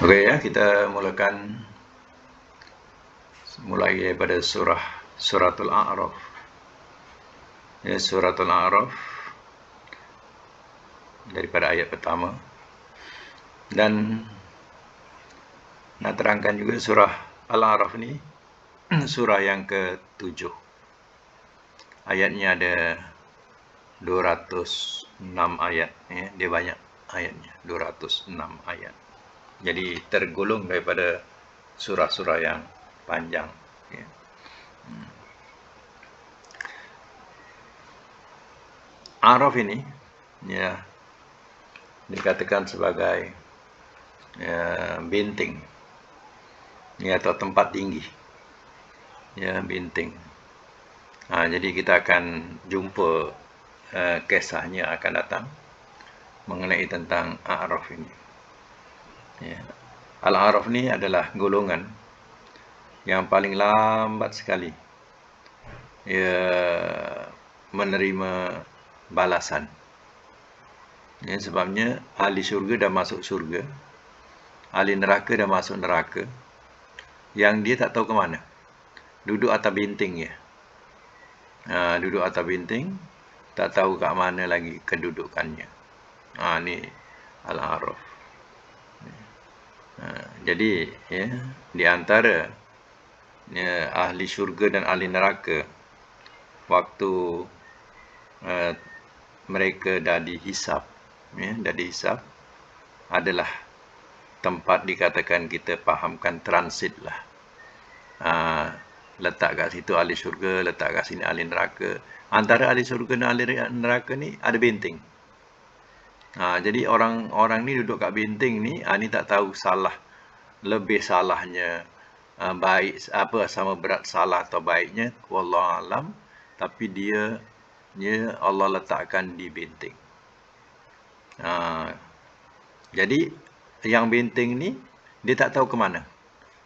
Oke ya, kita mulai daripada suratul A'raf. Ya, suratul A'raf daripada ayat pertama. Dan nak terangkan juga surah Al-A'raf ni surah yang ke-7. Ayatnya ada 206 ayat ya, dia banyak ayatnya, 206 ayat. Jadi tergolong daripada surah-surah yang panjang ya. A'raf ini ya dikatakan sebagai benteng ya, atau tempat tinggi ya, benteng. Jadi kita akan jumpa kisahnya akan datang mengenai tentang A'raf ini ya. Al-A'raf ni adalah golongan yang paling lambat sekali ya menerima balasan ya, sebabnya ahli syurga dah masuk syurga, ahli neraka dah masuk neraka, yang dia tak tahu ke mana, duduk atas benteng ya. Duduk atas benteng, tak tahu kat mana lagi kedudukannya. Ni Al-A'raf. Jadi ya, di antara ya, ahli syurga dan ahli neraka, waktu mereka dah dihisap ya, adalah tempat dikatakan kita fahamkan transit lah. Letak kat situ ahli syurga, letak kat sini ahli neraka. Antara ahli syurga dan ahli neraka ni ada benteng. Jadi orang ni duduk kat benteng ni, ni tak tahu salah, lebih salahnya baik apa, sama berat salah atau baiknya, wallahu alam, tapi dia Allah letakkan di benteng. Jadi yang benteng ni dia tak tahu ke mana,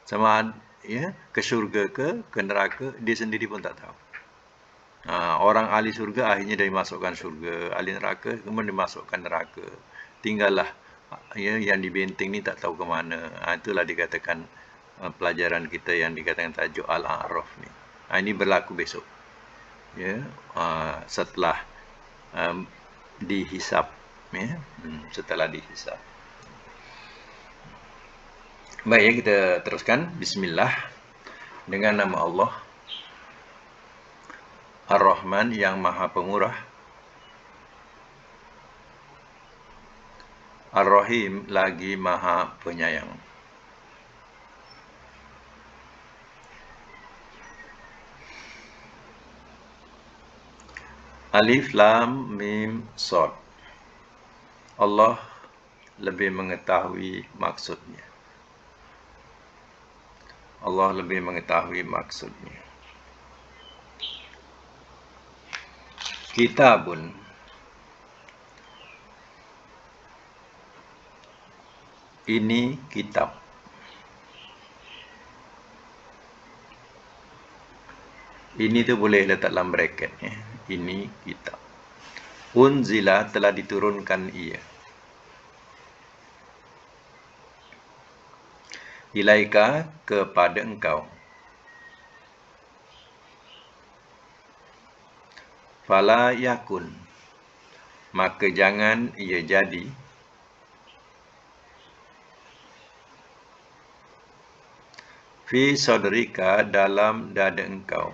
sama ya, ke syurga ke neraka, dia sendiri pun tak tahu. Orang ahli syurga akhirnya dia dimasukkan syurga, ahli neraka kemudian dimasukkan neraka. Tinggallah ya, yang di benteng ni tak tahu ke mana. Itulah dikatakan pelajaran kita yang dikatakan tajuk Al-A'raf ni. Ini berlaku besok ya, setelah dihisap ya, setelah dihisap. Baik ya, kita teruskan. Bismillah, dengan nama Allah Ar-Rahman yang Maha Pemurah, Ar-Rahim lagi Maha Penyayang. Alif Lam Mim Shad. Allah lebih mengetahui maksudnya. Allah lebih mengetahui maksudnya. Kitabun, ini kitab. Ini tu boleh letak dalam bracket ya. Ini kitab. Unzila, telah diturunkan ia. Ilaika, kepada engkau. Fala yakun, maka jangan ia jadi. Fi sadrika, dalam dada engkau.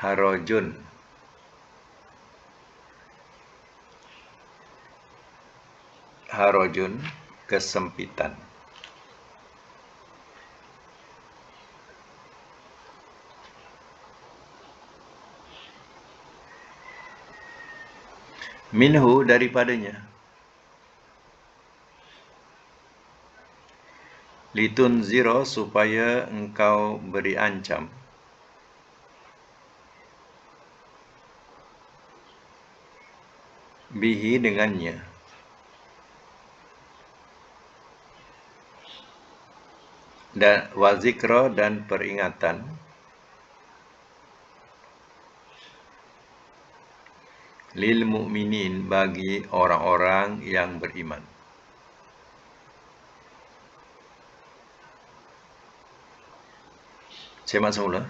Harajun, harajun, kesempitan. Minhu, daripadanya. Litun zero, supaya engkau beri ancam. Bihi, dengannya. Dan wazikra, dan peringatan. lil mu'minin, bagi orang-orang yang beriman. Simak semula.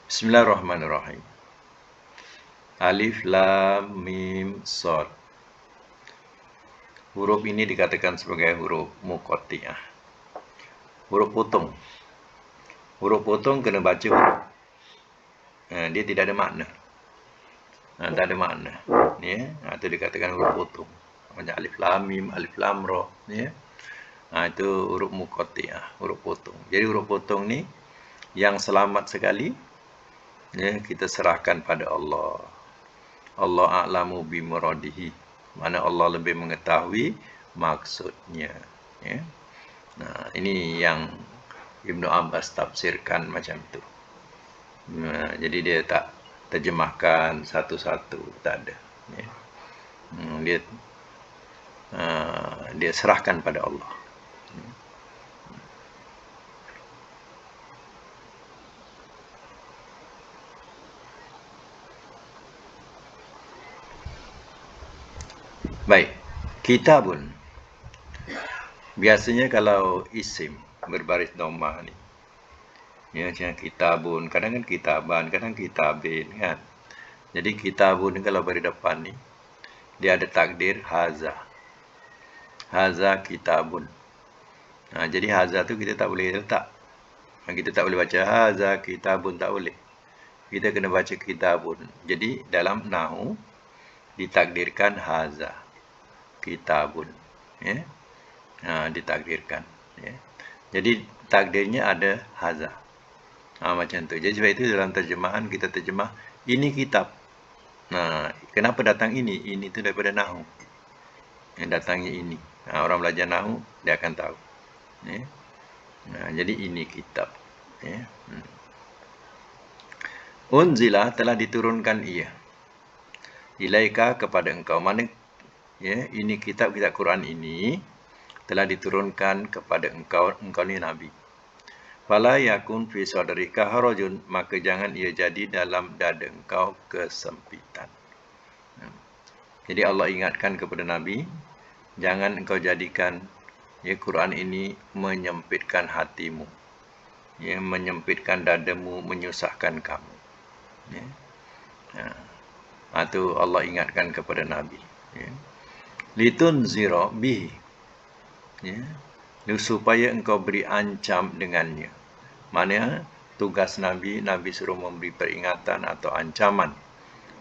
Bismillahirrahmanirrahim. Alif, Lam, Mim, Shad. Huruf ini dikatakan sebagai huruf muqatta'ah. Huruf potong. Huruf potong kena baca huruf. Dia tidak ada makna. Tak ada makna. Ya, itu dikatakan huruf potong. Macam alif, lam, mim, alif, lam, ra. Ya. Itu huruf muqatta'ah, huruf potong. Jadi huruf potong ni yang selamat sekali, ya, kita serahkan pada Allah. Allah a'lamu bi muradihi. Mana Allah lebih mengetahui maksudnya. Ya. Nah, ini yang Ibnu Abbas tafsirkan macam itu. Nah, jadi dia tak terjemahkan satu-satu, tak ada. Ya. Dia serahkan pada Allah. Baik, kitabun. Biasanya kalau isim berbaris dhammah ni, ya, macam kitabun, kadang kan kitaban, kadang kitabin, kan. Jadi kitabun ni kalau baris depan ni, dia ada takdir haza. Haza kitabun. Jadi haza tu kita tak boleh letak. Kita tak boleh baca haza kitabun, tak boleh. Kita kena baca kitabun. Jadi dalam nahu ditakdirkan haza kitabun, ya. Ditakdirkan, ya. Jadi takdirnya ada haza. Macam tu. Jadi sebab itu dalam terjemahan kita terjemah ini kitab. Kenapa datang ini? Ini tu daripada nahu. Yang datangnya ini. Orang belajar nahu dia akan tahu. Ya. Jadi ini kitab. Ya. Unzila, telah diturunkan ia. Ilaika, kepada engkau. Mana, ya, ini kitab Quran ini telah diturunkan kepada engkau ni Nabi. Fala yakun fi sadrika harajun, maka jangan ia jadi dalam dada engkau kesempitan. Jadi Allah ingatkan kepada Nabi, jangan engkau jadikan, ya, Quran ini menyempitkan hatimu, ya, menyempitkan dadamu, menyusahkan kamu. Ya. Itu Allah ingatkan kepada Nabi. Ya. Litunzira bihi, ya, supaya engkau beri ancam dengannya. Mana tugas Nabi suruh memberi peringatan atau ancaman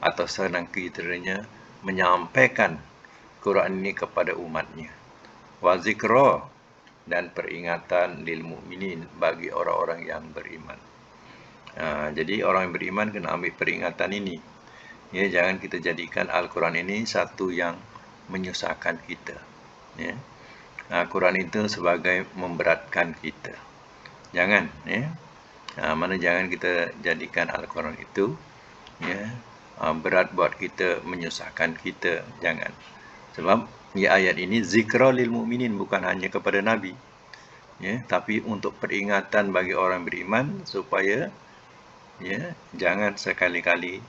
atau senang-senangnya menyampaikan Quran ini kepada umatnya. Wa zikra, dan peringatan lil mukminin, bagi orang-orang yang beriman. Jadi orang yang beriman kena ambil peringatan ini. Ya, jangan kita jadikan Al-Quran ini satu yang menyusahkan kita. Ya. Quran itu sebagai memberatkan kita. Jangan, ya. Mana jangan kita jadikan Al-Quran itu, ya, berat buat kita, menyusahkan kita. Jangan. Sebab ya, ayat ini zikra lil mukminin, bukan hanya kepada Nabi, ya, tapi untuk peringatan bagi orang beriman supaya, ya, jangan sekali-kali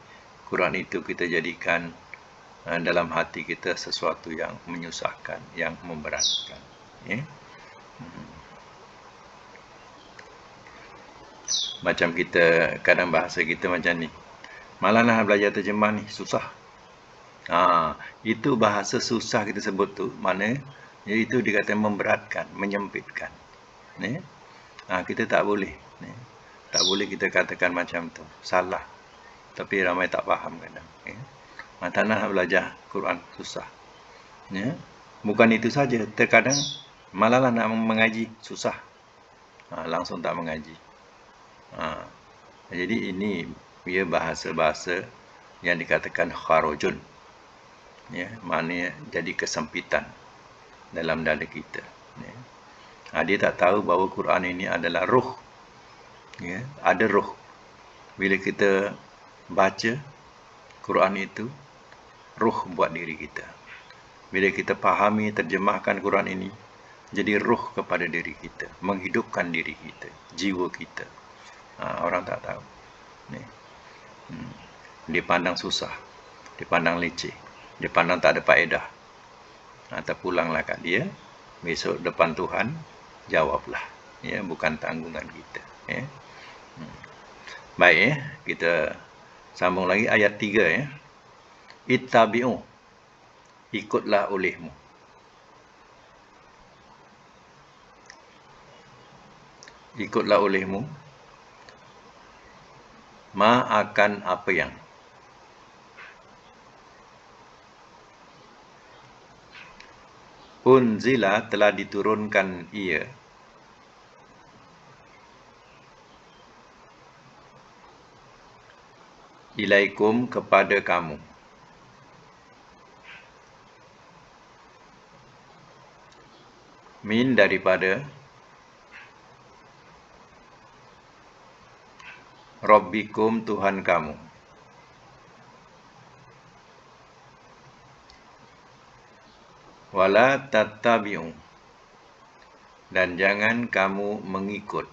Quran itu kita jadikan dalam hati kita sesuatu yang menyusahkan, yang memberatkan. Ya. Macam kita, kadang bahasa kita macam ni, malah nak belajar terjemah ni, susah. Itu bahasa susah kita sebut tu, mana, ya, itu dikatakan memberatkan, menyempitkan. Ya. Kita tak boleh. Ya. Tak boleh kita katakan macam tu. Salah. Tapi ramai tak faham kadang. Ya. Tanah belajar Quran susah. Ya. Bukan itu saja, terkadang malahlah nak mengaji susah. Langsung tak mengaji. Jadi ini ia bahasa-bahasa yang dikatakan kharajun. Ya, maknanya jadi kesempitan dalam dada kita. Ya. Dia tak tahu bahawa Quran ini adalah ruh. Ya, ada ruh. Bila kita baca Quran itu, ruh buat diri kita. Bila kita fahami, terjemahkan Quran ini, jadi ruh kepada diri kita, menghidupkan diri kita, jiwa kita. Orang tak tahu. Dia pandang susah. dipandang leceh, dipandang tak ada faedah. Terpulanglah kat dia, besok depan Tuhan jawablah, ya, bukan tanggungan kita, ya. Baik, ya, kita sambung lagi ayat 3, ya. Ittabi'u, ikutlah olehmu. Ikutlah olehmu ma akan apa yang unzila telah diturunkan ia ilaikum kepada kamu min daripada Rabbikum Tuhan kamu. Wala tattabi'u, dan jangan kamu mengikut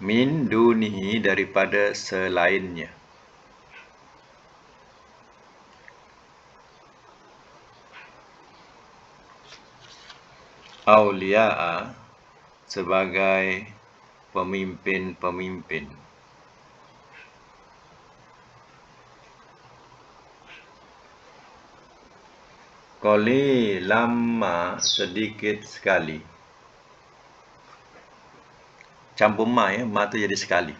min dunihi daripada selainnya. Aulia'a, sebagai pemimpin-pemimpin. Qalilan ma, sedikit sekali. Campur ma, ya, ma tu jadi sekali.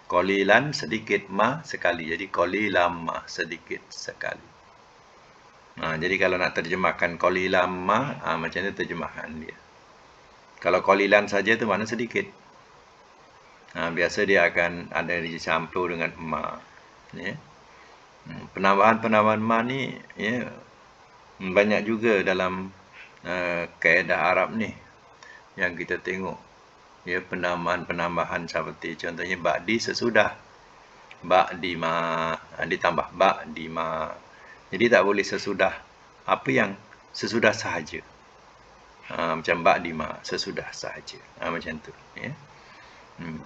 Qalilan sedikit, ma sekali. Jadi qalilan ma, sedikit sekali. Jadi kalau nak terjemahkan qalilan ma, macam ni terjemahan dia. Kalau qalilan saja tu makna sedikit. Biasa dia akan ada dicampur dengan ma, ya. Penambahan-penambahan ma ni, ya, banyak juga dalam kaedah Arab ni yang kita tengok, ya, penambahan-penambahan seperti contohnya ba'di, sesudah, ba'di ma, ditambah ba'di ma. Jadi tak boleh sesudah apa yang, sesudah sahaja. Macam ba'di ma, sesudah sahaja. Macam tu, ya.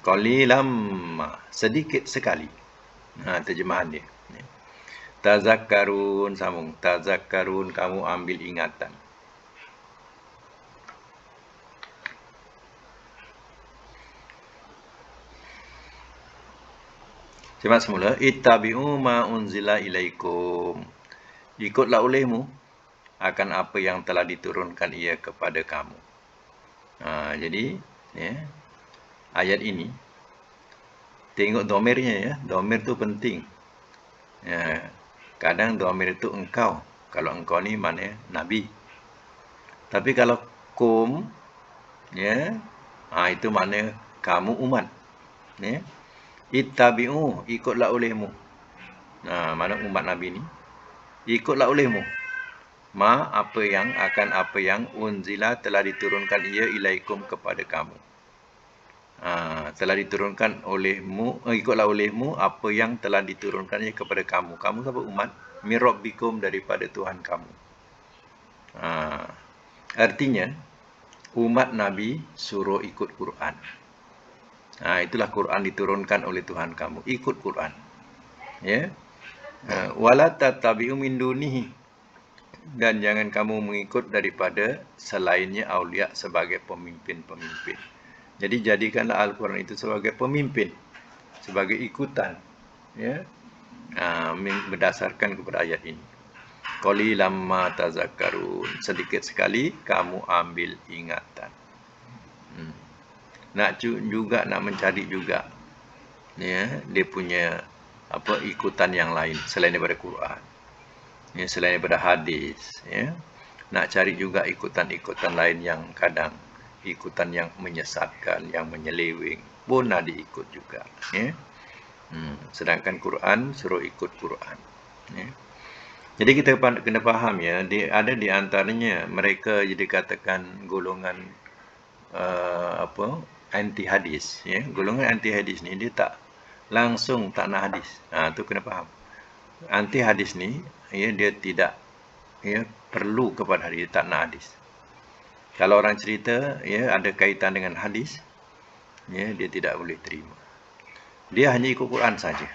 Qalilan ma, sedikit sekali. Terjemahan dia, ya. Tazakkarun, sambung. Tazakkarun, kamu ambil ingatan. Coba semula. Ittabi'u ma unzila ilaikum. Ikutlah olehmu akan apa yang telah diturunkan ia kepada kamu. Jadi, ya, ayat ini, tengok domirnya, ya. Domir tu penting. Ya, kadang domir itu engkau. Kalau engkau ni maknanya Nabi. Tapi kalau kum, ya, itu maknanya kamu umat. Ya. Ittabi'u, ikutlah olehmu. Mana umat Nabi ni? Ikutlah olehmu ma, apa yang unzila, telah diturunkan ia ilaikum, kepada kamu. Telah diturunkan olehmu, ikutlah olehmu apa yang telah diturunkannya kepada kamu. Kamu siapa? Umat. Min rabbikum, daripada Tuhan kamu. Artinya umat Nabi suruh ikut Quran. Itulah Quran diturunkan oleh Tuhan kamu. Ikut Quran, ya. Wala tattabi'u min dunihi, dan jangan kamu mengikut daripada selainnya aulia, sebagai pemimpin-pemimpin. Jadi jadikanlah Al-Quran itu sebagai pemimpin, sebagai ikutan, ya, berdasarkan kepada ayat ini. Qalilan ma tazakkarun, sedikit sekali kamu ambil ingatan. Nak mencari juga, ya, dia punya ikutan yang lain selain daripada Quran, ya, selain daripada hadis, ya. Nak cari juga ikutan-ikutan lain yang kadang ikutan yang menyesatkan, yang menyeleweng, pun ada ikut juga, ya. Sedangkan Quran suruh ikut Quran, ya. Jadi kita kena faham, ya, ada di antaranya mereka jadi katakan golongan anti hadis, ya. Golongan anti hadis ni dia tak langsung tak nak hadis. Tu kena faham. Anti hadis ni, ya, dia tidak, ya, perlu kepada hadis, dia tak nak hadis. Kalau orang cerita, ya, ada kaitan dengan hadis, Ya, dia tidak boleh terima. Dia hanya ikut Quran saja.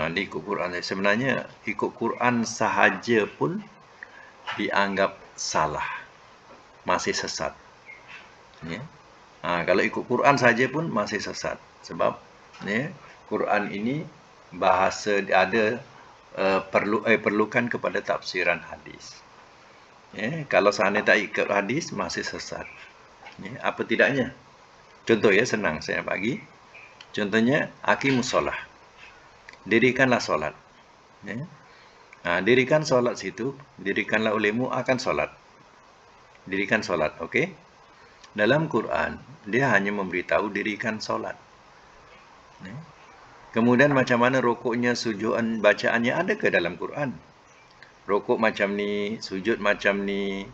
Dia ikut Quran saja. Sebenarnya ikut Quran sahaja pun dianggap salah, masih sesat. Ya. Kalau ikut Quran saja pun masih sesat. Sebab ya, Quran ini bahasa ada perlukan kepada tafsiran hadis. Ya, kalau seandainya tak ikut hadis masih sesat. Ya, apa tidaknya? Contoh ya, senang saya bagi. Contohnya aqimus solah. Dirikanlah solat. Ya. Dirikan solat situ, dirikanlah olehmu akan solat. Dirikan solat, okey? Dalam Quran, dia hanya memberitahu dirikan solat. Ya. Kemudian macam mana rukuknya, sujudan, bacaannya ada ke dalam Quran? Rukuk macam ni, sujud macam ni,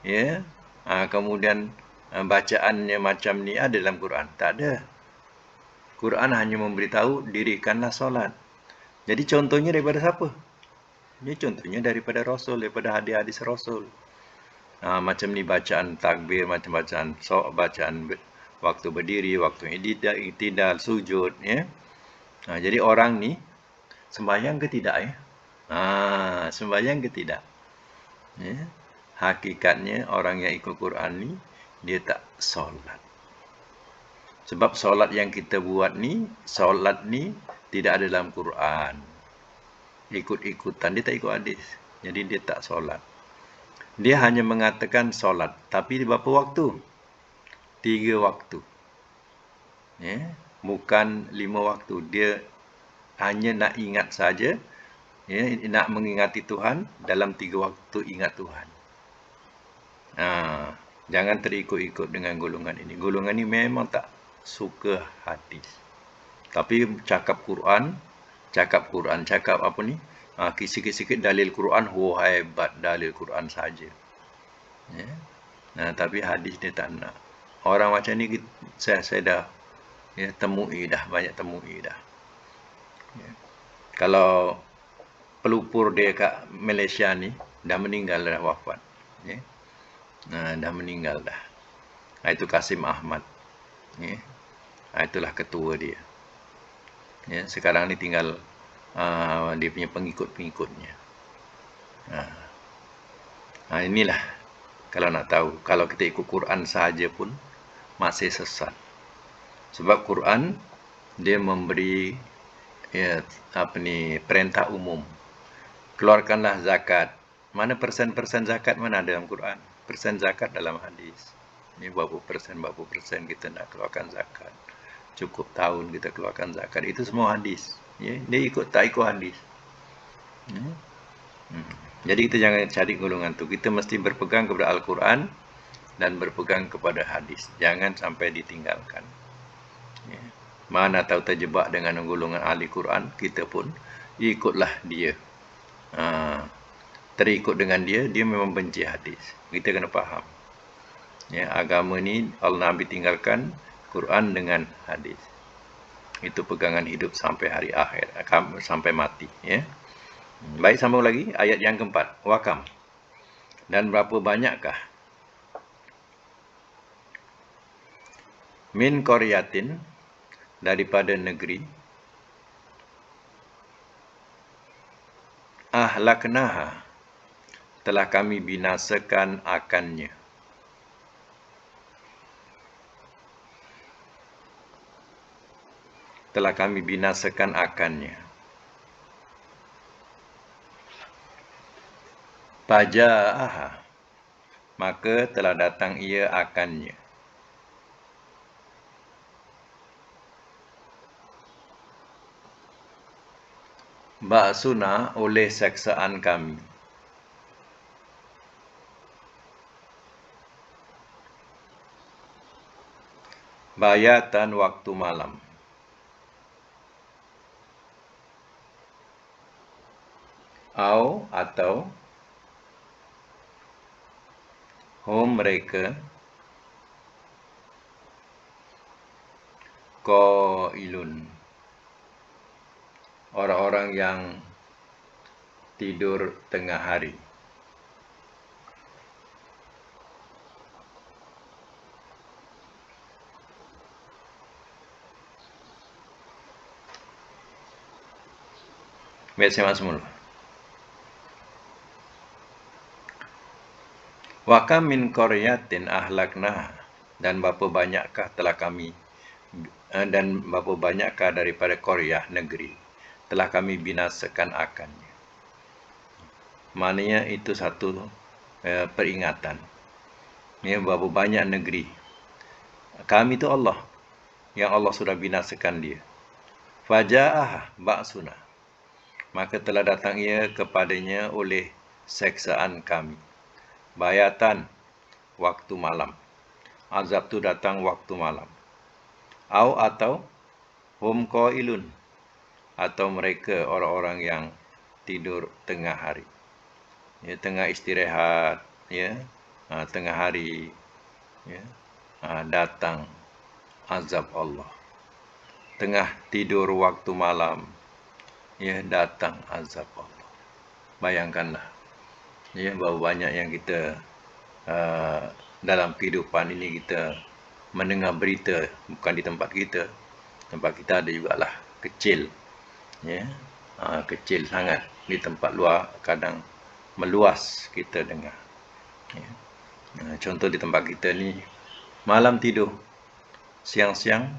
ya. Kemudian bacaannya macam ni ada dalam Quran? Tak ada. Quran hanya memberitahu dirikanlah solat. Jadi contohnya daripada siapa? Ini contohnya daripada Rasul, daripada hadis-hadis Rasul. Macam ni bacaan takbir, macam bacaan waktu berdiri, waktu i'tidal, sujud, ya. Jadi orang ni sembahyang ke tidak ya? Sembahyang ke tidak? Ya. Hakikatnya orang yang ikut Quran ni dia tak solat. Sebab solat yang kita buat ni, solat ni tidak ada dalam Quran. Ikut-ikutan, dia tak ikut hadis. Jadi dia tak solat. Dia hanya mengatakan solat. Tapi di berapa waktu? 3 waktu. Ya. Bukan 5 waktu. Dia hanya nak ingat saja. Ya, nak mengingati Tuhan dalam 3 waktu ingat Tuhan. Jangan terikut-ikut dengan golongan ini. Golongan ini memang tak suka hadis. Tapi cakap Quran, cakap apa ni? Sikit-sikit dalil Quran, hebat dalil Quran saja. Ya. Tapi hadis dia tak nak. Orang macam ni saya dah temui dah, banyak temui dah. Ya. Kalau pelupur dia kat Malaysia ni dah meninggal, dah wafat. Ya. Dah meninggal dah. Itu Kasim Ahmad. Ya. Itulah ketua dia. Ya, sekarang ni tinggal dia punya pengikut-pengikutnya. Inilah kalau nak tahu, kalau kita ikut Quran sahaja pun masih sesat. Sebab Quran dia memberi perintah umum. Keluarkanlah zakat. Mana persen-persen zakat mana ada dalam Quran? Persen zakat dalam hadis. Ini berapa persen kita nak keluarkan zakat. Cukup tahun kita keluarkan zakat. Itu semua hadis. Ya, dia tak ikut hadis. Jadi kita jangan cari golongan tu. Kita mesti berpegang kepada Al-Quran dan berpegang kepada hadis. Jangan sampai ditinggalkan. Ya. Mana tahu terjebak dengan golongan ahli Quran, kita pun ikutlah dia. Terikut dengan dia memang benci hadis. Kita kena faham. Ya, agama ni Allah Nabi tinggalkan Quran dengan hadis. Itu pegangan hidup sampai hari akhir, sampai mati. Ya. Baik, sambung lagi ayat yang keempat. Wakam. Dan berapa banyakkah min qaryatin, daripada negeri, ahlaknaha, telah kami binasakan akannya. Telah kami binasakan akannya. Faja'aha, maka telah datang ia akannya. Ba'suna, oleh seksaan kami. Bayatan, waktu malam. Atau hum, mereka, qailun, orang-orang yang tidur tengah hari. Baik, semak semula. Wa kam min qaryatin ahlakna, dan berapa banyakkah telah kami daripada qaryah negeri telah kami binasakan akannya. Maknanya itu satu peringatan. Ya, berapa banyak negeri. Kami itu Allah, yang Allah sudah binasakan dia. Faja'ah ba'suna, maka telah datang ia kepadanya oleh seksaan kami. Bayatan, waktu malam. Azab tu datang waktu malam. Atau hum qailun, atau mereka orang-orang yang tidur tengah hari. Ya, tengah istirahat, ya, tengah hari, ya, datang azab Allah. Tengah tidur waktu malam, ya, datang azab Allah. Bayangkanlah, ya, berapa banyak yang kita dalam kehidupan ini kita mendengar berita, bukan di tempat kita. Tempat kita ada jugalah, kecil, ya, kecil sangat. Di tempat luar kadang meluas kita dengar. Ya. Contoh di tempat kita ni, malam tidur, siang-siang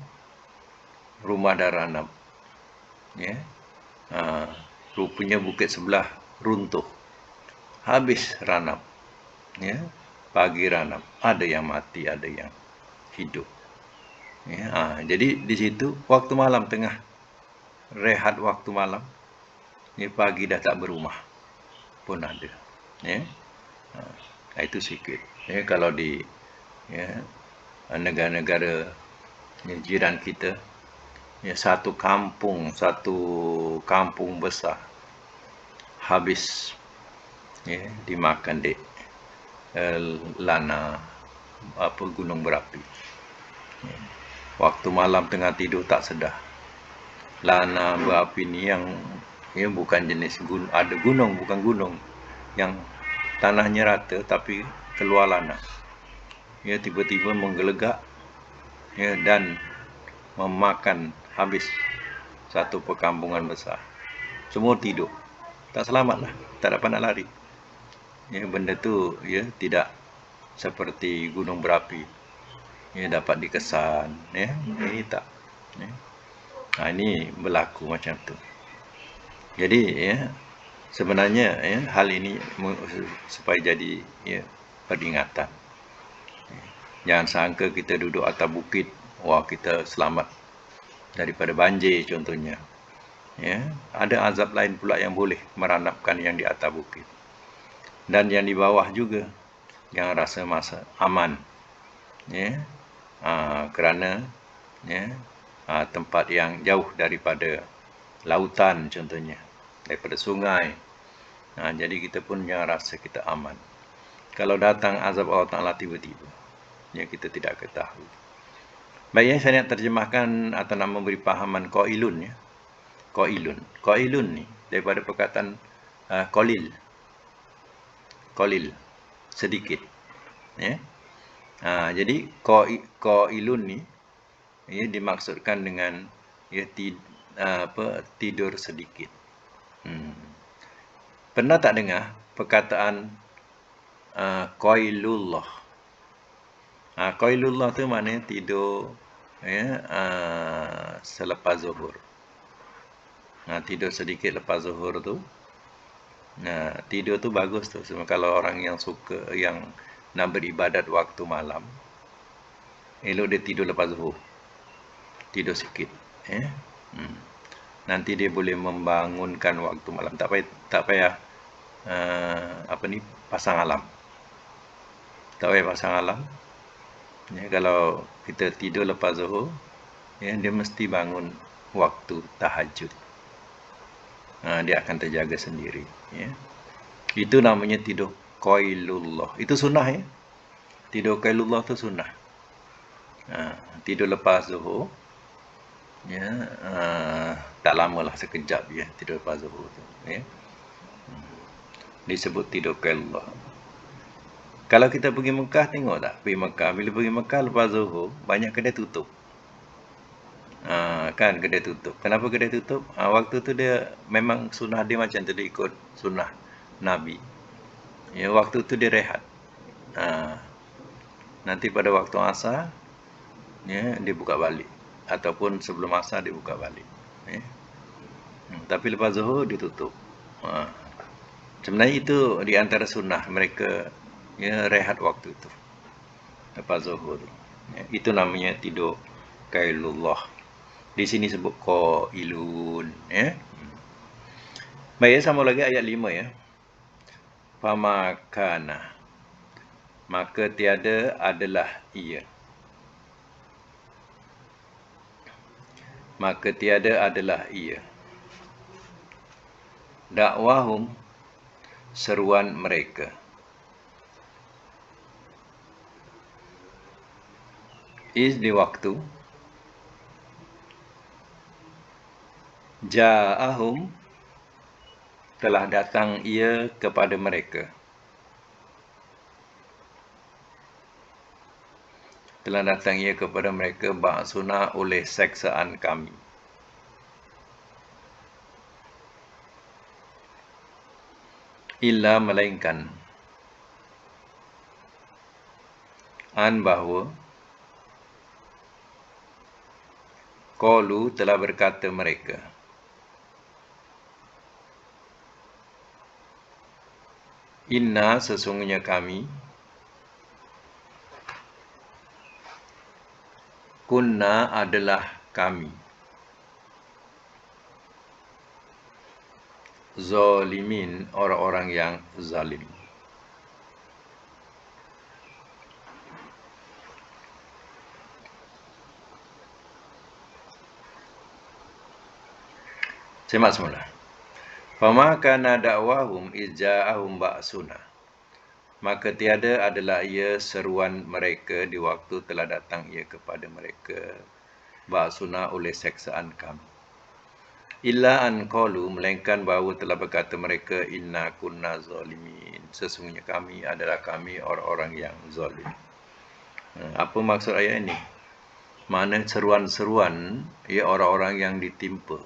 rumah dah ranap. Ya. Rupanya bukit sebelah runtuh, habis ranap. Ya. Pagi ranap, ada yang mati, ada yang hidup. Ya. Jadi di situ waktu malam, tengah rehat waktu malam, ni pagi dah tak berumah pun ada. Ya. Itu sikit. Ya, kalau di, ya, negara-negara, ya, jiran kita, ya, satu kampung besar habis, ya, dimakan dek lana gunung berapi. Ya. Waktu malam tengah tidur tak sedar. Lana berapi ni yang, ya, bukan jenis gunung, ada gunung, bukan gunung yang tanahnya rata tapi keluar lana. Ya, tiba-tiba menggelegak, ya, dan memakan habis satu perkampungan besar. Semua tidur. Tak selamatlah, tak dapat nak lari. Ya, benda tu, ya, tidak seperti gunung berapi, ya, dapat dikesan, ya. Ini tak, ya. Ini berlaku macam tu. Jadi, ya, sebenarnya, ya, hal ini supaya jadi, ya, peringatan. Jangan sangka kita duduk atas bukit, wah, kita selamat daripada banjir contohnya. Ya, ada azab lain pula yang boleh meranapkan yang di atas bukit. Dan yang di bawah juga yang rasa masa aman. Ya. Kerana, ya, tempat yang jauh daripada lautan contohnya, daripada sungai. Jadi kita pun jangan rasa kita aman. Kalau datang azab Allah Ta'ala tiba-tiba, ya, kita tidak ketahui. Baik, saya nak terjemahkan atau nak memberi pahaman qailun, ya. Qailun ni daripada perkataan qalil, sedikit. Ya. Jadi qailun ni, ya, dimaksudkan dengan, ya, tidur sedikit. Pernah tak dengar perkataan qailullah? Qailullah tu maknanya tidur, ya, selepas zuhur. Tidur sedikit lepas zuhur tu. Tidur tu bagus tu. Sebab kalau orang yang suka, yang nak beribadat waktu malam, elok dia tidur lepas zuhur. Tidur sikit. Ya. Nanti dia boleh membangunkan waktu malam. Tak payah pasang alam. Tak payah pasang alam. Ya, kalau kita tidur lepas zuhur, ya, dia mesti bangun waktu tahajud. Dia akan terjaga sendiri. Ya. Itu namanya tidur qailullah. Itu sunnah, ya. Tidur qailullah tu sunnah. Tidur lepas zuhur, ya, tak lamalah, sekejap je tidur lepas zuhur tu. Ya. Disebut tidur qailullah. Kalau kita pergi Mekah, tengok tak? Pergi Mekah, bila pergi Mekah lepas zuhur, banyak kedai tutup. Kan kedai tutup. Kenapa kedai tutup? Waktu tu dia memang sunnah dia macam tu, dia ikut sunnah Nabi. Ya, waktu tu dia rehat. Nanti pada waktu asar, ya, dia buka balik. Ataupun sebelum asar dia buka balik. Ya. Tapi lepas zuhur dia tutup. Sebenarnya itu di antara sunnah mereka, ya, rehat waktu itu. Lepas zuhur. Ya, itu namanya tidur kailullah. Di sini sebut qailun, ya. Baik, sama lagi ayat 5, ya. Famakana, maka tiada adalah ia. Maka tiada adalah ia. Dakwahum, seruan mereka. Is di waktu. Ja'ahum, telah datang ia kepada mereka. Telah datang ia kepada mereka ba'suna, oleh seksaan kami. Illa, melainkan. An, bahawa. Qalu, telah berkata mereka. Inna, sesungguhnya kami. Kunna, adalah kami. Zalimin, orang-orang yang zalim. Semak semula. Fama kana da'wahum izja'ahum ba'suna, maka tiada adalah ia seruan mereka di waktu telah datang ia kepada mereka ba'suna, oleh seksaan kami. Illa an qalu, melainkan bahawa telah berkata mereka, inna kunna zalimin, sesungguhnya kami adalah kami orang-orang yang zalim. Apa maksud ayat ini? Mana seruan-seruan, ya, orang-orang yang ditimpa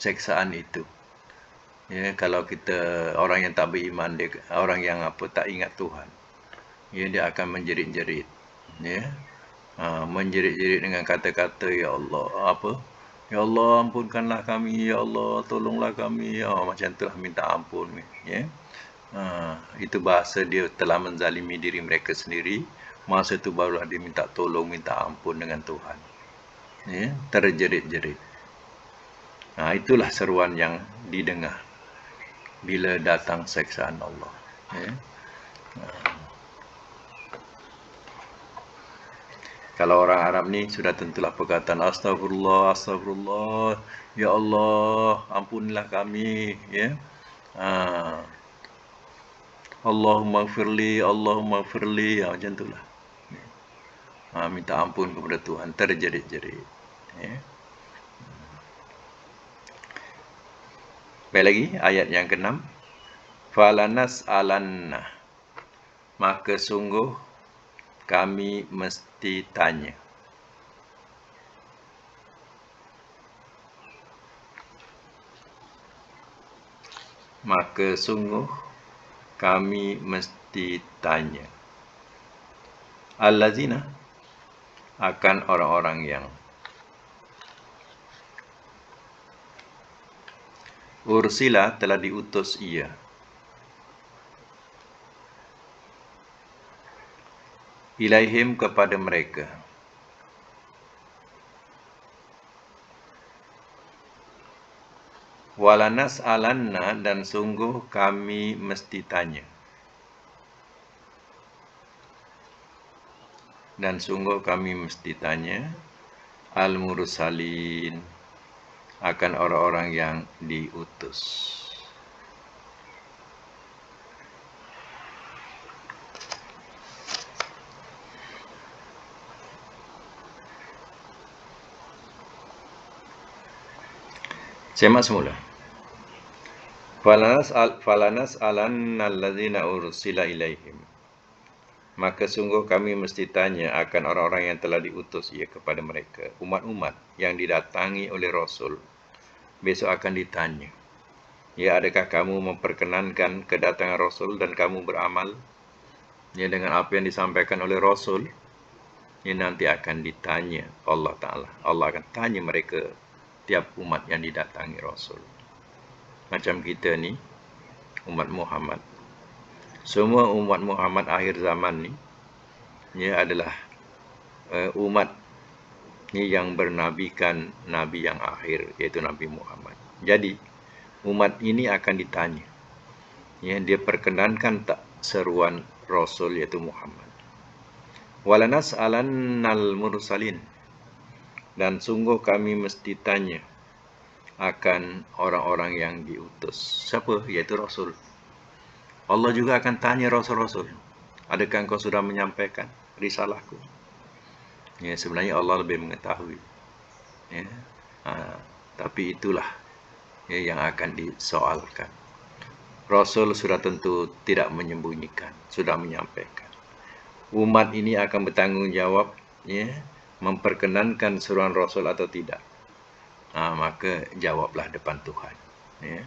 seksaan itu. Ya, kalau kita orang yang tak beriman, dia, orang yang tak ingat Tuhan, ya, dia akan menjerit-jerit, ya, menjerit-jerit dengan kata-kata, ya Allah, ya Allah, ampunkanlah kami, ya Allah, tolonglah kami, macam itulah, minta ampun, ya. Itu bahasa dia telah menzalimi diri mereka sendiri. Masa itu barulah dia minta tolong, minta ampun dengan Tuhan, ya, terjerit-jerit. Itulah seruan yang didengar bila datang seksaan Allah, ya. Kalau orang Arab ni sudah tentulah perkataan astagfirullah, astagfirullah, ya Allah, ampunilah kami, ya. Allahumma gfirli, Allahumma gfirli, macam itulah. Minta ampun kepada Tuhan, terjerit-jerit, ya. Baik, lagi ayat yang ke-6. Falanas alanna, maka sungguh kami mesti tanya. Maka sungguh kami mesti tanya. Allazina, akan orang-orang yang ursila, telah diutus ia. Ilaihim, kepada mereka. Walanas alanna, dan sungguh kami mesti tanya. Dan sungguh kami mesti tanya al-mursalin, akan orang-orang yang diutus. Semak semula. Falanas alannallazina ursila ilaihim, maka sungguh kami mesti tanya akan orang-orang yang telah diutus ia kepada mereka, umat-umat yang didatangi oleh Rasul. Besok akan ditanya, ya, adakah kamu memperkenankan kedatangan Rasul dan kamu beramal ya dengan apa yang disampaikan oleh Rasul? Ini nanti akan ditanya Allah Ta'ala. Allah akan tanya mereka, tiap umat yang didatangi Rasul. Macam kita ni, umat Muhammad. Semua umat Muhammad akhir zaman ni, ia adalah umat ni yang bernabikan Nabi yang akhir, iaitu Nabi Muhammad. Jadi, umat ini akan ditanya, ya, dia perkenankan tak seruan Rasul iaitu Muhammad. Walanas'alannal mursalin, dan sungguh kami mesti tanya akan orang-orang yang diutus. Siapa? Iaitu Rasul. Allah juga akan tanya Rasul-Rasul, adakah engkau sudah menyampaikan risalahku? Ya, sebenarnya Allah lebih mengetahui. Ya. Tapi itulah ya, yang akan disoalkan. Rasul sudah tentu tidak menyembunyikan, sudah menyampaikan. Umat ini akan bertanggungjawab, ya, memperkenankan seruan Rasul atau tidak. Maka jawablah depan Tuhan. Ya.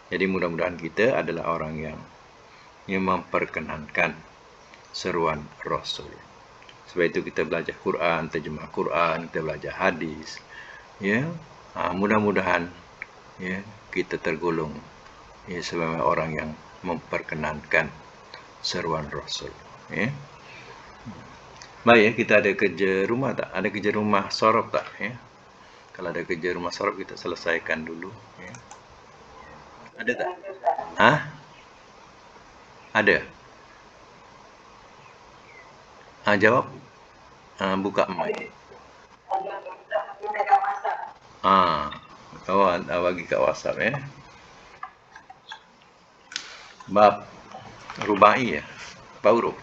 Jadi mudah-mudahan kita adalah orang yang memperkenankan seruan Rasul. Sebab itu kita belajar Quran, terjemah Quran, kita belajar hadis. Ya, mudah-mudahan ya, kita tergolong ya, sebagai orang yang memperkenankan seruan Rasul. Ya. Baik, ya, kita ada kerja rumah tak? Ada kerja rumah sorab tak? Ya. Kalau ada kerja rumah sorab, kita selesaikan dulu. Ya. Ada tak? Ada? Jawab. Buka mic. Kawan bagi kat WhatsApp ya. Bab rubai ya. Berapa huruf?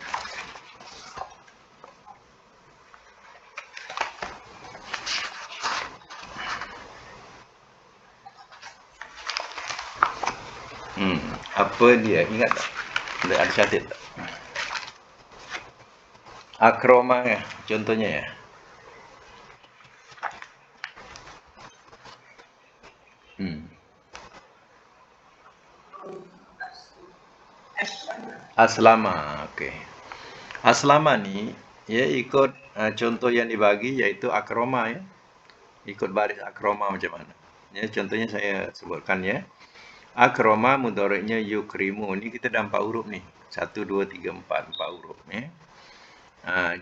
Apa dia? Ingat tak? Ada catat tak? Akroma ya, contohnya ya. Aslama, okey. Aslama ni ya ikut contoh yang dibagi, iaitu akroma ya. Ikut baris akroma macam mana. Ya, contohnya saya sebutkan ya. Akroma mudhari'nya yukrimu. Ni kita dah 4 huruf ni. 1 2 3 4 huruf ya.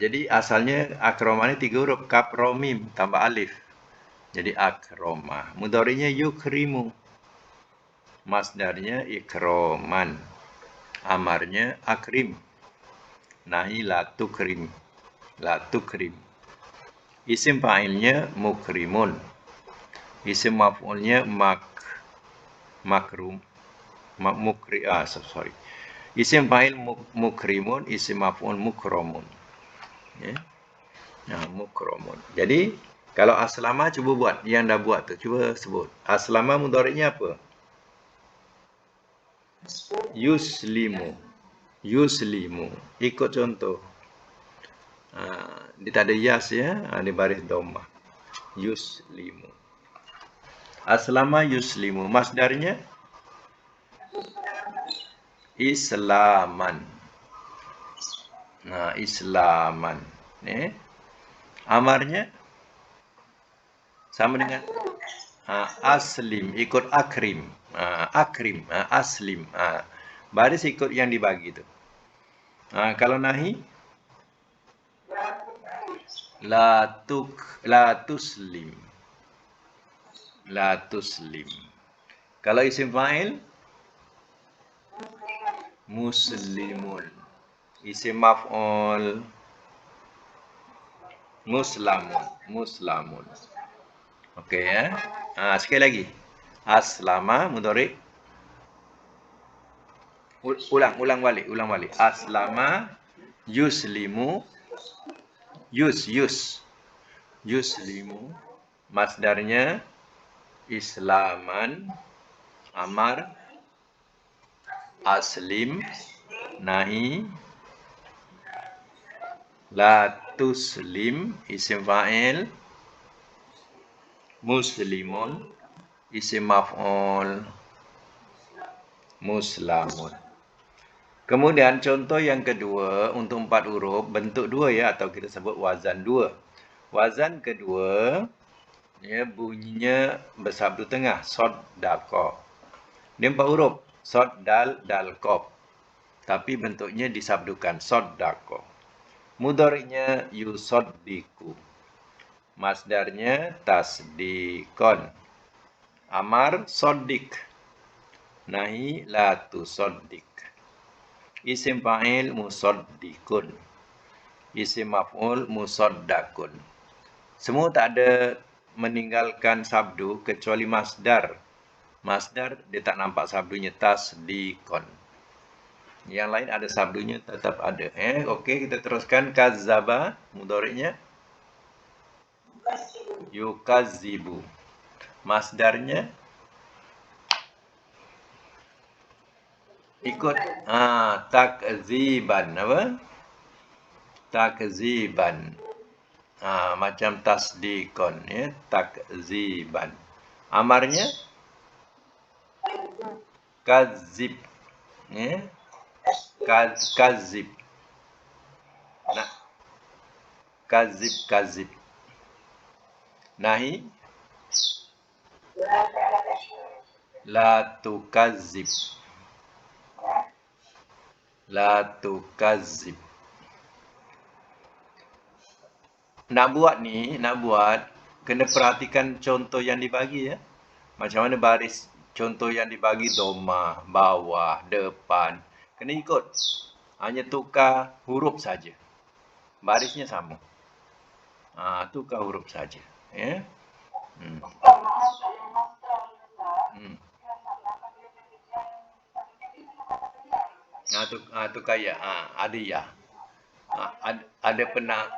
Jadi asalnya akroma ni 3 huruf, kaf ra mim tambah alif. Jadi akroma. Mudhari'nya yukrimu. Masdarnya ikroman. Amarnya akrim. Nahi la tukrim. La tukrim. Isim fa'ilnya mukrimun. Isim maf'ulnya makrum. Isim fa'il mukrimun, isim maf'ul mukramun. Ya. Mukramun. Jadi kalau aslama cuba buat, yang dah buat tu cuba sebut. Aslama mudhari'nya apa? Yuslimu. Yuslimu. Ikut contoh. Dia tak ada yas ya, dia baris dhammah. Yuslimu. Aslama yuslimu. Masdarnya islaman. Islaman. Amarnya sama dengan aslim, ikut akrim. Akrim, aslim. Baris ikut yang dibagi tu. Kalau nahi la tuslim. La tuslim. Kalau isim fa'il muslimun. Isim maf'ul muslamun. Okey ya. Sekali lagi. Aslama mudhari'. Ulang balik. Aslama yuslimu. Yuslimu. Masdarnya islaman. Amar aslim. Nahi La tuslim isim fa'il. Muslimun isim maf'ul. Muslamun. Kemudian contoh yang kedua untuk 4 huruf bentuk 2 ya, atau kita sebut wazan 2. Wazan kedua ya bunyinya bersabdu tengah, sod dal qaf. Dia 4 huruf, sod dal dal qaf. Tapi bentuknya disabdukan, sod dal qaf. Mudhari'nya yusaddiqu. Masdarnya tasdikon. Amar soddik. Nahi la tusoddik. Isim fa'il musaddikun. Isim maf'ul musaddakun. Semua tak ada meninggalkan sabdu kecuali masdar. Masdar dia tak nampak sabdunya, tasdikon. Yang lain ada sabdunya, tetap ada. Okey, kita teruskan. Kazzaba, mudhari'nya yukazibu. Masdarnya ikut takziban. Apa? Takziban. Macam tasdikon ya, takziban. Amarnya kazib ya. Kazib. Nah, kazib. Nahi la tukazib. La tukazib. Nak buat kena perhatikan contoh yang dibagi ya. Macam mana baris contoh yang dibagi, doma, bawah, depan. Kena ikut. Hanya tukar huruf saja. Barisnya sama. Tukar huruf saja. Ya. Tukar ya. Ada ya. Ada pernah.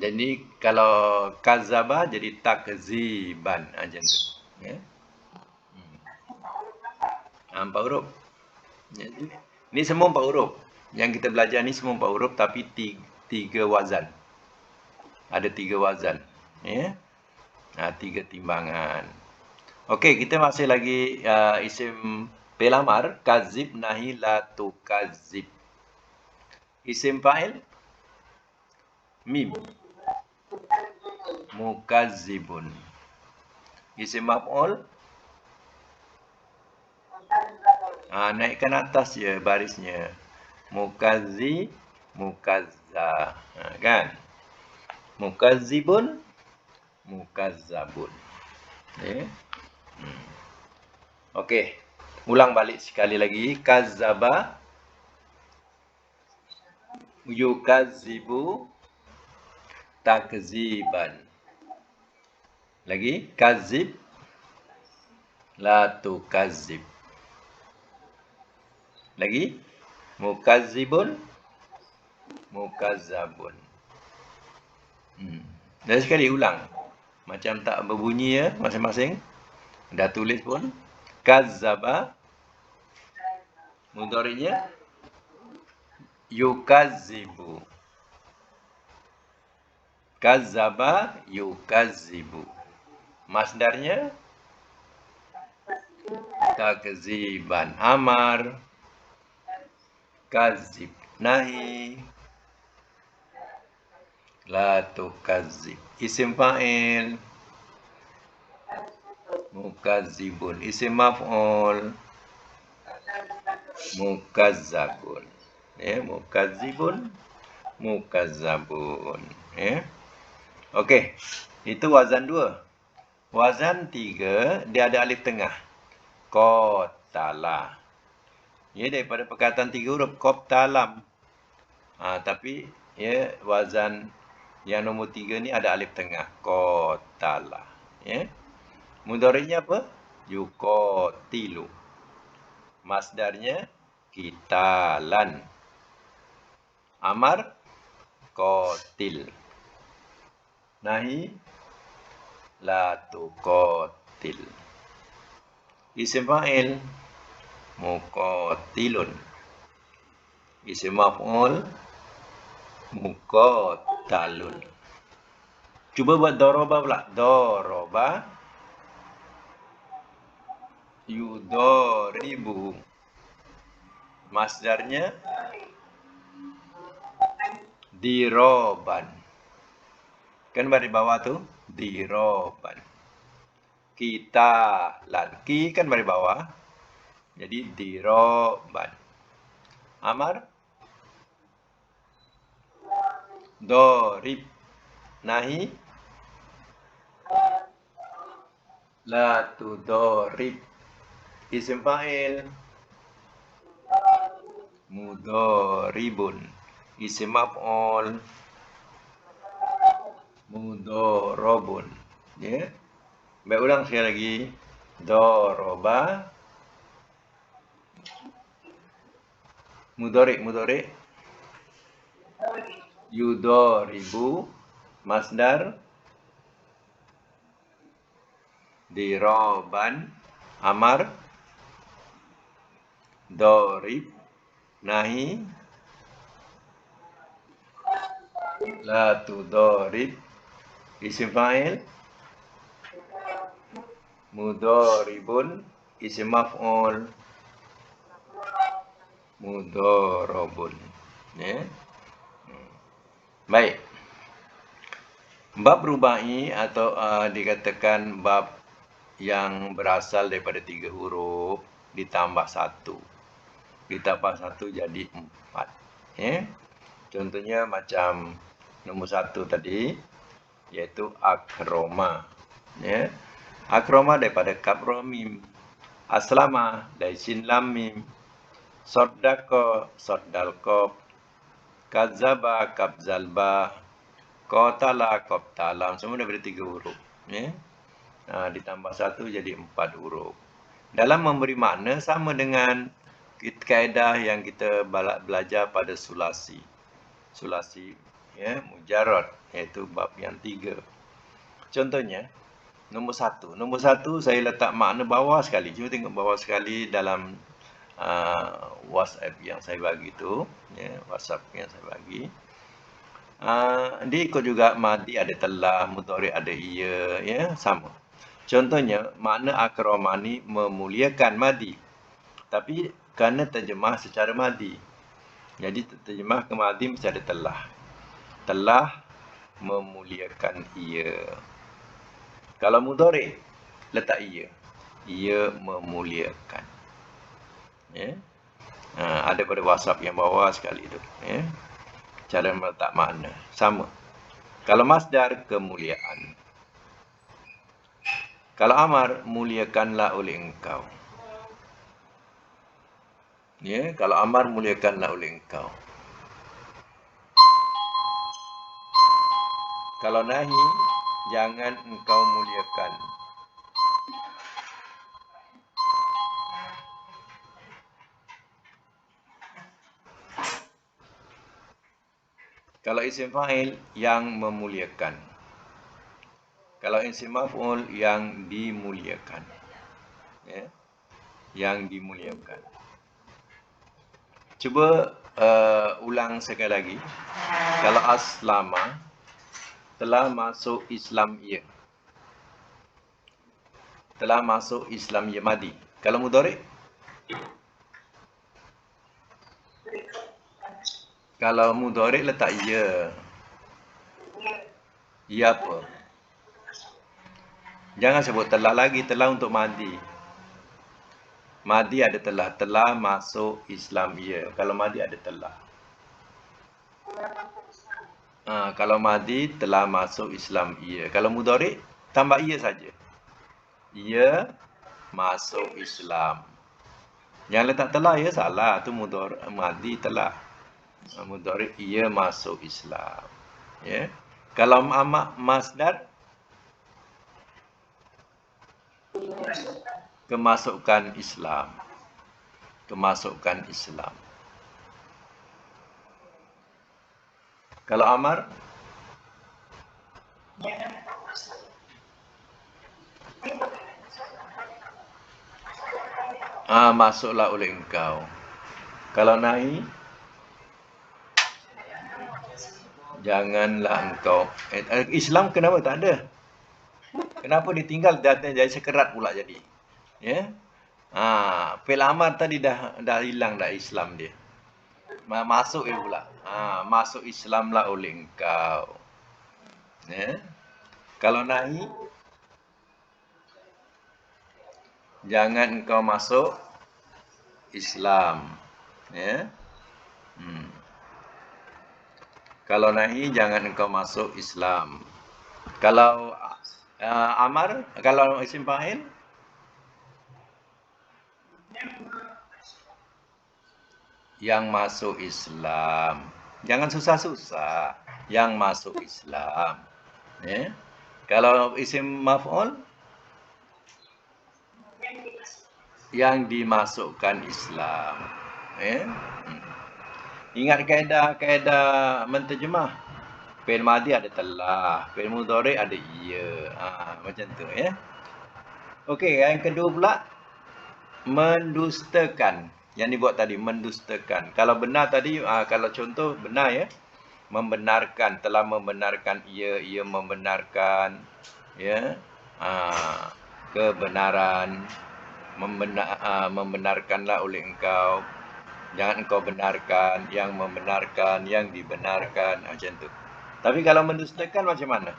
Jadi kalau kazaba jadi takziban macam tu. Ya. 4 huruf. Jadi, ni semua 4 huruf. Yang kita belajar ni semua 4 huruf tapi 3 wazan. Ada 3 wazan. Ya. 3 timbangan. Okey, kita masih lagi isim pelamar, kazib, nahi, la tukazib. Isim fa'il mim, mukazzibun. Isim maf'ul naikkan atas je barisnya. Mukazzi, mukazza. Kan? Mukazzibun, mukazzabun. Okey. Ulang balik sekali lagi. Kazzaba, yukazzibu, takziban. Lagi. Kazib, la tukazzib. Lagi. Mukazzibun, mukazzabun. Dan sekali ulang. Macam tak berbunyi ya masing-masing. Dah tulis pun. Kazzaba, mudhari'nya yukazzibu. Kazzaba, yukazzibu. Masdarnya takziban. Amar, kazib. Nahi, la tukazzib. Isim fa'il mukazzibun. Isim maf'ul mukazzabun. Ya, mukazzibun, mukazzabun. Ya. Okey. Itu wazan 2. Wazan 3 dia ada alif tengah. Qatala. Ya, daripada perkataan 3 huruf qatalam. Tapi ya wazan yang nombor 3 ni ada alif tengah. Qatala. Ya. Mudhari'nya apa? Yuqatilu. Masdarnya qitalan. Amar qatil. Nahi la tuqatil. Isim fa'il muqatilun. Isim maf'ul muqatalun. Cuba buat doroba pula. Doroba yudoribu. Masdarnya diroban. Kan di bawah tu diroban. Kita lan ki kan di bawah. Jadi diroban. Amar dorib. Nahi la tudorib. Isim fa'il mudoribun. Isim maf'ul mudorobun. Ya. Baik, ulang sekali lagi. Doroba mudhari yudoribu masdar diroban amar dorib nahi la tudorib isim fa'il mudoribun isim maf'ul mudorobun. Ya. Baik. Bab rubai atau dikatakan bab yang berasal daripada 3 huruf ditambah 1. Ditambah 1 jadi 4. Ya. Contohnya macam nombor 1 tadi, iaitu akroma. Ya. Akroma daripada kaf ra mim. Aslama dari sin lam mim. Saddaqa saddal qaf. Kadzaba kabzal ba. Qatala qatalam. Semua daripada 3 huruf. Ya. Ditambah 1 jadi 4 huruf. Dalam memberi makna sama dengan kaedah yang kita belajar pada sulasi. Sulasi ya, mujarrad, iaitu bab yang 3. Contohnya nombor 1. Nombor 1 saya letak makna bawah sekali. Cuba tengok bawah sekali dalam WhatsApp yang saya bagi tu, ya, WhatsApp yang saya bagi. Dia ikut juga madi ada telah, mudhari ada ia, ya, sama. Contohnya makna akrama ni memuliakan madi. Tapi kerana terjemah secara madi. Jadi terjemah ke madi mesti ada telah. Telah memuliakan ia. Kalau mudhari letak ia. Ia memuliakan. Ya. Ada pada WhatsApp yang bawah sekali tu, ya. Cara meletak makna sama. Kalau masdar kemuliaan. Kalau amar muliakanlah oleh engkau. Ya, kalau amar muliakanlah oleh engkau. Kalau nahi jangan engkau muliakan. Kalau isim fa'il yang memuliakan. Kalau isim maf'ul yang dimuliakan. Ya. Yang dimuliakan. Cuba ulang sekali lagi. Kalau aslama telah masuk Islam ia. Telah masuk Islam ia madi. Kalau mudhari? Kalau mudhari letak ya. Ya apa? Jangan sebut telah lagi. Telah untuk madi. Madi ada telah. Telah masuk Islam ia. Kalau madi ada telah. Kalau madi telah masuk Islam ia. Kalau mudhari tambah ia saja. Ia masuk Islam. Jangan letak telah ya, salah. Tu mudhari madi telah. Mudhari ia masuk Islam. Ya. Kalau masdar kemasukan Islam. Kemasukan Islam. Kalau amar Masuklah oleh engkau. Kalau nahi, janganlah engkau. Islam kenapa tak ada? Kenapa ditinggal jadi sekerat pula jadi? Ya. Fil amar tadi dah hilang dah Islam dia. Masuk pula. Masuk Islamlah oleh engkau. Ya. Kalau nahi, jangan engkau masuk Islam. Ya. Kalau nahi, jangan engkau masuk Islam. Kalau amar, kalau isim fa'il, yang masuk Islam. Jangan susah-susah. Yang masuk Islam. Ya. Kalau isim maf'ul, yang dimasukkan Islam. Ya. Ingat kaedah menterjemah. Fi'il madhi ada telah, fi'il mudhari ada ia. Macam tu ya. Okey, yang kedua pula mendustakan. Yang dibuat tadi mendustakan. Kalau benar tadi, kalau contoh benar ya. Membenarkan, telah membenarkan ia membenarkan ya. Kebenaran, membenarkanlah oleh engkau. Jangan engkau benarkan, yang membenarkan, yang dibenarkan, macam tu. Tapi kalau mendustakan macam mana?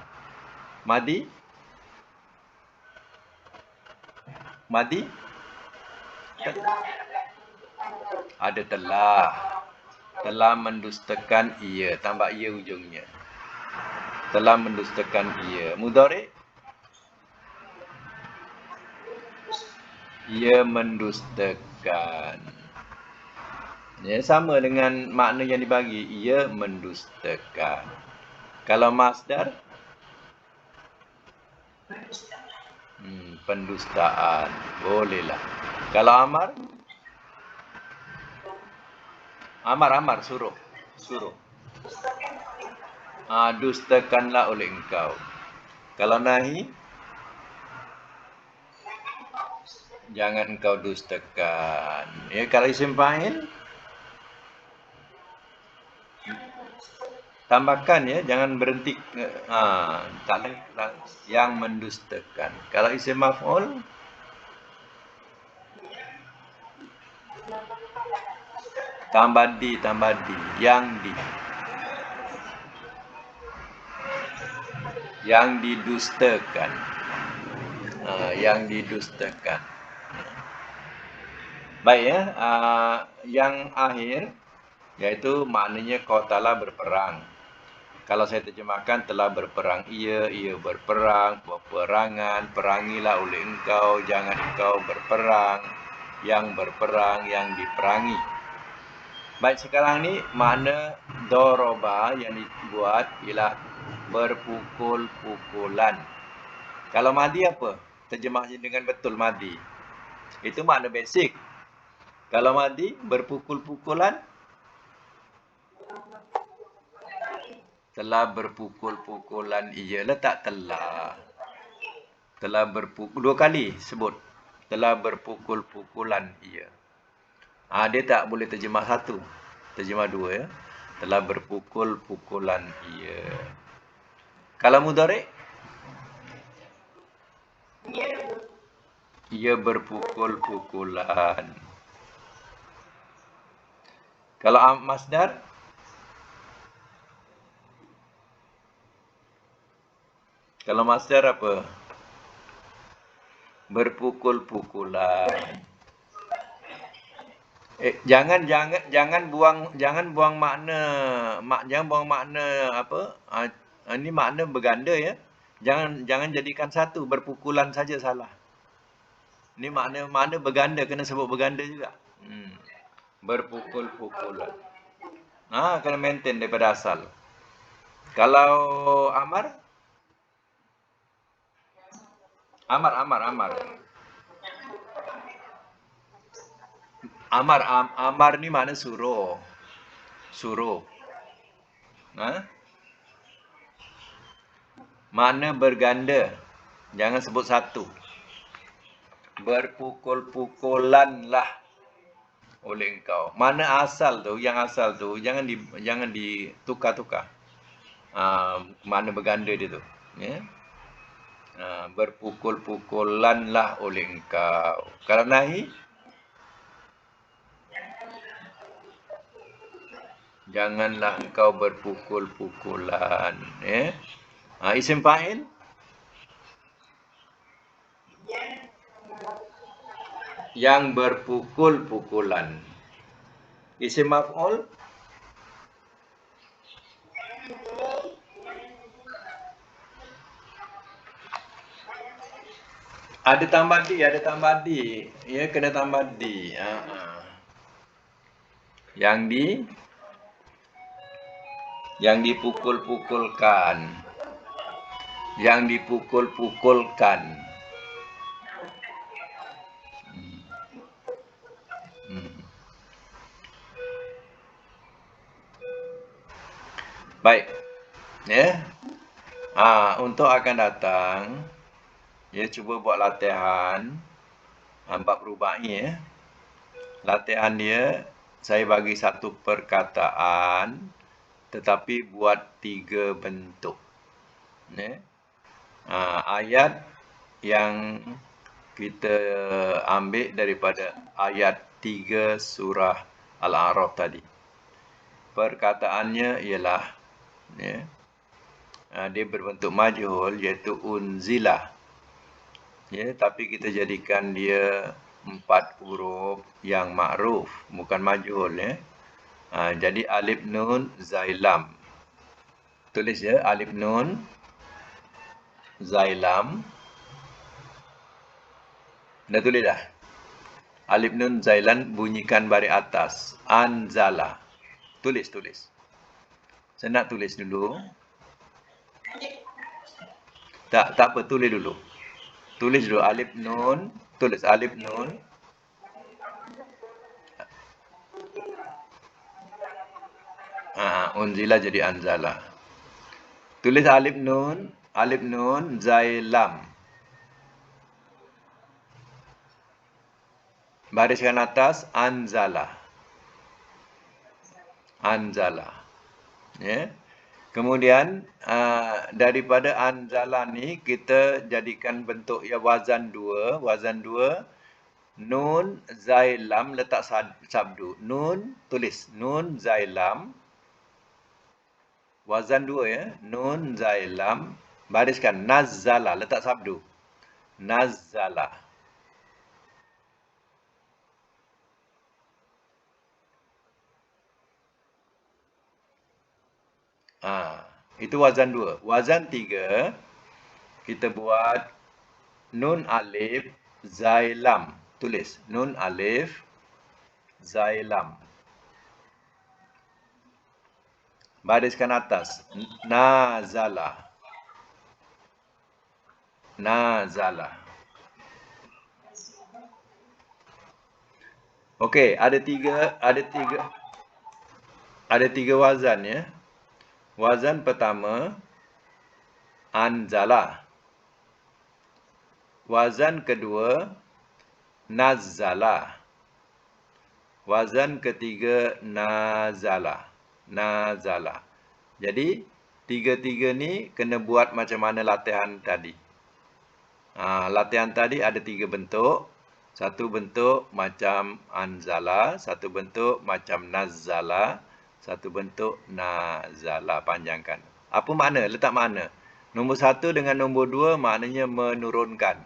Madi? Madi? Ada telah. Telah mendustakan ia. Tambah ia ujungnya. Telah mendustakan ia. Mudhari? Ia mendustakan. Ya, sama dengan makna yang dibagi. Ia mendustakan. Kalau masdar? Pendustaan. Bolehlah. Kalau amar? Amar, suruh. Dustakanlah oleh engkau. Kalau nahi? Jangan engkau dustakan. Ya, kalau isim fa'il? Tambahkan ya, jangan berhenti. Yang mendustakan. Kalau isim maf'ul? Tambah di. Yang di. Yang didustakan. Yang didustakan. Baik ya, yang akhir yaitu maknanya kau telah berperang. Kalau saya terjemahkan telah berperang ia berperang, peperangan, perangilah oleh engkau, jangan engkau berperang, yang berperang, yang diperangi. Baik, sekarang ni makna doroba yang dibuat ialah berpukul-pukulan. Kalau madi apa? Terjemahnya dengan betul madi. Itu makna basic. Kalau madi berpukul-pukulan, telah berpukul-pukulan ia. Letak telah. Telah berpukul. 2 kali sebut. Telah berpukul-pukulan ia. Dia tak boleh terjemah satu. Terjemah 2 ya. Telah berpukul-pukulan ia. Kalau mudhari? Ia berpukul-pukulan. Kalau masdar? Kalau masdar apa? Berpukul-pukulan. Jangan buang makna. Jangan buang makna apa? Ini makna berganda ya. Jangan jadikan satu, berpukulan saja salah. Ini makna berganda, kena sebut berganda juga. Berpukul-pukulan. Kena maintain daripada asal. Kalau amar? Amar. Amar ni makna suruh. Makna berganda. Jangan sebut satu. Berpukul-pukulanlah oleh engkau. Mana asal tu? Yang asal tu jangan ditukar-tukar. Mana berganda dia tu. Ya. Berpukul-pukulanlah oleh engkau. Kalau nahi, janganlah engkau berpukul-pukulan. Ya. Isim fa'il, yang berpukul-pukulan. Isim maf'ul, ada tambah di. Ya, kena tambah di. Yang dipukul-pukulkan. Yang dipukul-pukulkan. Baik. Ya. Untuk akan datang, ya, cuba buat latihan bab rubai, ya. Latihan dia, saya bagi satu perkataan tetapi buat 3 bentuk. Ya. Ayat yang kita ambil daripada ayat 3 surah Al-A'raf tadi. Perkataannya ialah, ya, dia berbentuk majhul, iaitu unzilah. Ya, tapi kita jadikan dia 4 huruf yang ma'ruf, bukan majhul, ya. Jadi alif nun zailam. Tulis, ya, alif nun zailam. Dah tulis dah? Alif nun zailan bunyikan baris atas. Anzala. Tulis. Saya nak tulis dulu. Tak apa, tulis dulu. Tulis dulu alif nun, tulis alif nun. Unzila jadi anzala. Tulis alif nun zailam. Bariskan atas anzala. Ya. Kemudian daripada anzala ni kita jadikan bentuk ya wazan 2. Nun zailam letak sabdu. Nun, tulis nun zailam. Wazan 2, ya. Nun zailam. Bariskan nazzala, letak sabdu. Nazzala. Itu wazan 2. Wazan 3, kita buat nun alif zailam. Tulis nun alif zailam. Bariskan atas nazala. Okey, ada tiga wazan, ya. Wazan pertama anzala. Wazan kedua nazzala. Wazan ketiga nazala. Jadi tiga-tiga ni kena buat macam mana latihan tadi. Latihan tadi ada 3 bentuk. Satu bentuk macam anzala, satu bentuk macam nazzala, satu bentuk nazala. Panjangkan. Apa makna? Letak makna. Nombor 1 dengan nombor 2 maknanya menurunkan.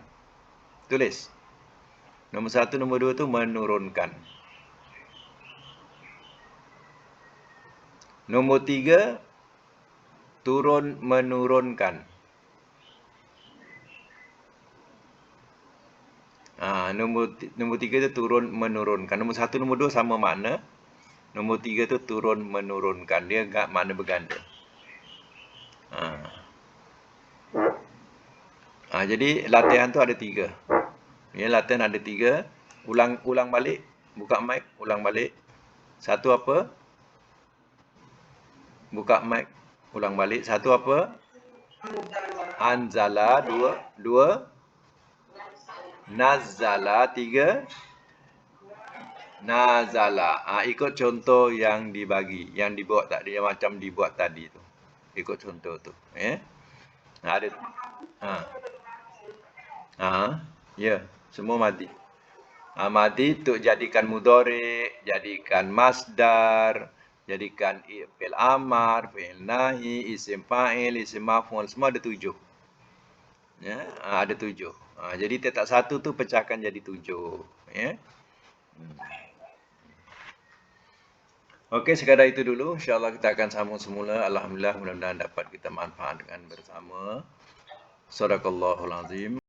Tulis. Nombor 1, nombor 2 tu menurunkan. Nombor 3 turun menurunkan. Nombor 3 tu turun menurunkan. Nombor 1, nombor 2 sama makna. Nombor 3 tu turun menurunkan. Dia enggak makna berganda. Jadi latihan tu ada 3. Ya, latihan ada 3. Ulang balik. Buka mic, ulang balik. Satu apa? Buka mic, ulang balik. Satu apa? Anzala. Dua Nazala 3. Nazala. Ikut contoh yang dibagi, yang dibuat tadi, yang macam dibuat tadi tu. Ikut contoh tu, ada. Ha. Ya, semua madi. Madi tu jadikan mudhari, jadikan masdar, jadikan fi'il amar, fi'il nahi, isim fa'il, isim maf'ul, semua ada 7. Ya, ada 7. Jadi tetap satu tu pecahkan jadi 7, ya. Okey, sekadar itu dulu. InsyaAllah kita akan sambung semula. Alhamdulillah, mudah-mudahan dapat kita manfaatkan bersama. Sadaqallahul azim.